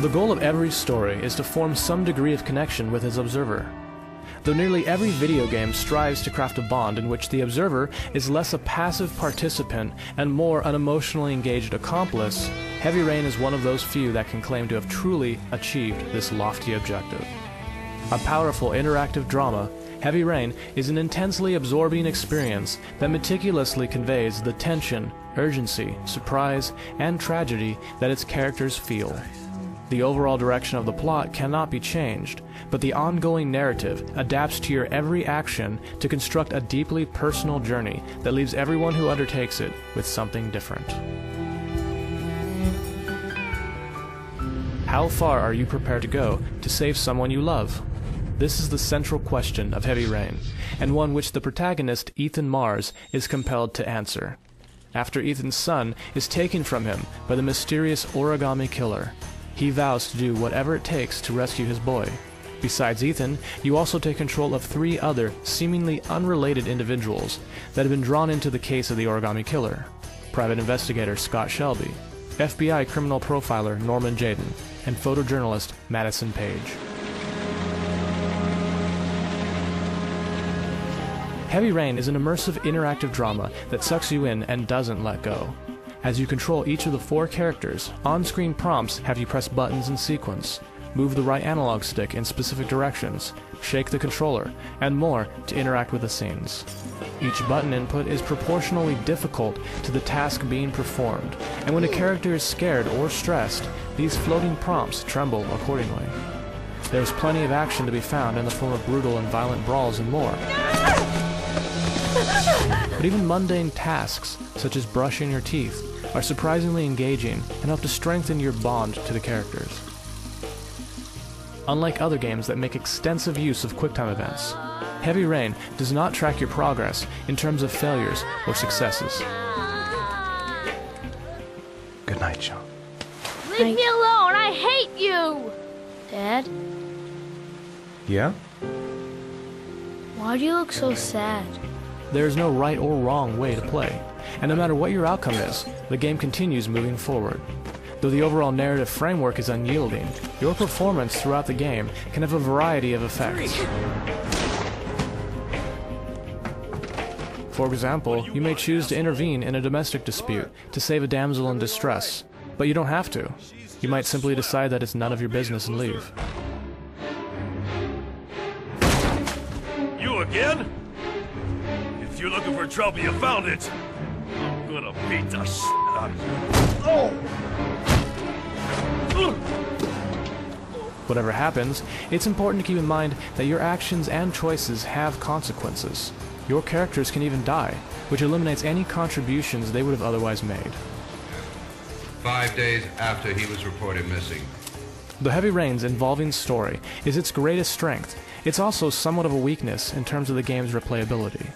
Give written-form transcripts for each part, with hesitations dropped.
The goal of every story is to form some degree of connection with its observer. Though nearly every video game strives to craft a bond in which the observer is less a passive participant and more an emotionally engaged accomplice, Heavy Rain is one of those few that can claim to have truly achieved this lofty objective. A powerful interactive drama, Heavy Rain is an intensely absorbing experience that meticulously conveys the tension, urgency, surprise, and tragedy that its characters feel. The overall direction of the plot cannot be changed, but the ongoing narrative adapts to your every action to construct a deeply personal journey that leaves everyone who undertakes it with something different. How far are you prepared to go to save someone you love? This is the central question of Heavy Rain, and one which the protagonist, Ethan Mars, is compelled to answer. After Ethan's son is taken from him by the mysterious origami killer, he vows to do whatever it takes to rescue his boy. Besides Ethan, you also take control of 3 other, seemingly unrelated individuals that have been drawn into the case of the origami killer: private investigator Scott Shelby, FBI criminal profiler Norman Jayden, and photojournalist Madison Page. Heavy Rain is an immersive interactive drama that sucks you in and doesn't let go. As you control each of the 4 characters, on-screen prompts have you press buttons in sequence, move the right analog stick in specific directions, shake the controller, and more to interact with the scenes. Each button input is proportionally difficult to the task being performed, and when a character is scared or stressed, these floating prompts tremble accordingly. There is plenty of action to be found in the form of brutal and violent brawls and more. But even mundane tasks, such as brushing your teeth, are surprisingly engaging and help to strengthen your bond to the characters. Unlike other games that make extensive use of QuickTime events, Heavy Rain does not track your progress in terms of failures or successes. Good night, Sean. Leave me alone! I hate you! Dad? Yeah? Why do you look so sad? There is no right or wrong way to play, and no matter what your outcome is, the game continues moving forward. Though the overall narrative framework is unyielding, your performance throughout the game can have a variety of effects. For example, you may choose to intervene in a domestic dispute to save a damsel in distress, but you don't have to. You might simply decide that it's none of your business and leave. You again? If you're looking for trouble, you found it. I'm gonna beat the shit out of you. Oh! Whatever happens, it's important to keep in mind that your actions and choices have consequences. Your characters can even die, which eliminates any contributions they would have otherwise made. 5 days after he was reported missing. The Heavy Rain's involving story is its greatest strength. It's also somewhat of a weakness in terms of the game's replayability.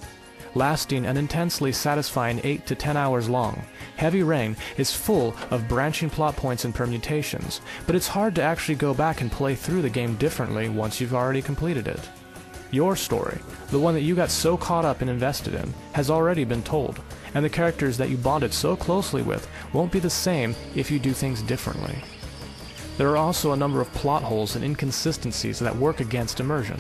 Lasting an intensely satisfying 8 to 10 hours long, Heavy Rain is full of branching plot points and permutations, but it's hard to actually go back and play through the game differently once you've already completed it. Your story, the one that you got so caught up and invested in, has already been told, and the characters that you bonded so closely with won't be the same if you do things differently. There are also a number of plot holes and inconsistencies that work against immersion.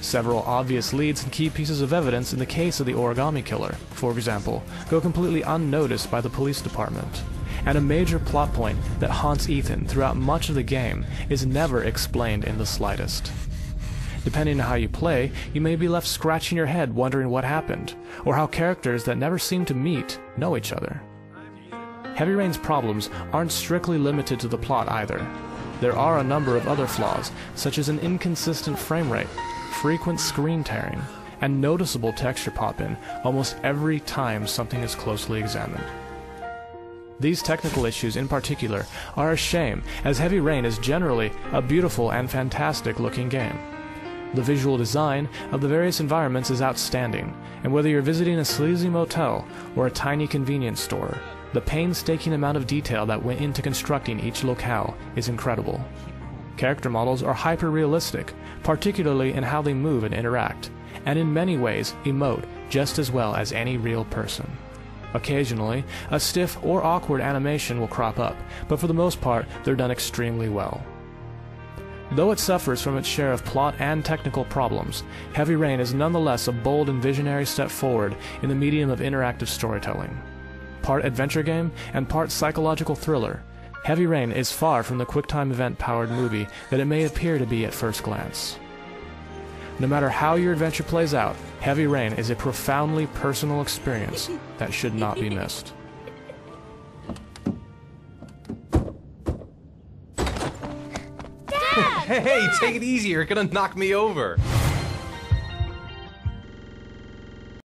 Several obvious leads and key pieces of evidence in the case of the origami killer, for example, go completely unnoticed by the police department. And a major plot point that haunts Ethan throughout much of the game is never explained in the slightest. Depending on how you play, you may be left scratching your head wondering what happened, or how characters that never seem to meet know each other. Heavy Rain's problems aren't strictly limited to the plot either. There are a number of other flaws, such as an inconsistent frame rate, frequent screen tearing, and noticeable texture pop-in almost every time something is closely examined. These technical issues in particular are a shame, as Heavy Rain is generally a beautiful and fantastic looking game. The visual design of the various environments is outstanding, and whether you're visiting a sleazy motel or a tiny convenience store, the painstaking amount of detail that went into constructing each locale is incredible. Character models are hyper-realistic, particularly in how they move and interact, and in many ways emote just as well as any real person. Occasionally, a stiff or awkward animation will crop up, but for the most part, they're done extremely well. Though it suffers from its share of plot and technical problems, Heavy Rain is nonetheless a bold and visionary step forward in the medium of interactive storytelling. Part adventure game and part psychological thriller, Heavy Rain is far from the QuickTime event-powered movie that it may appear to be at first glance. No matter how your adventure plays out, Heavy Rain is a profoundly personal experience that should not be missed. Hey, take it easy, you're gonna knock me over.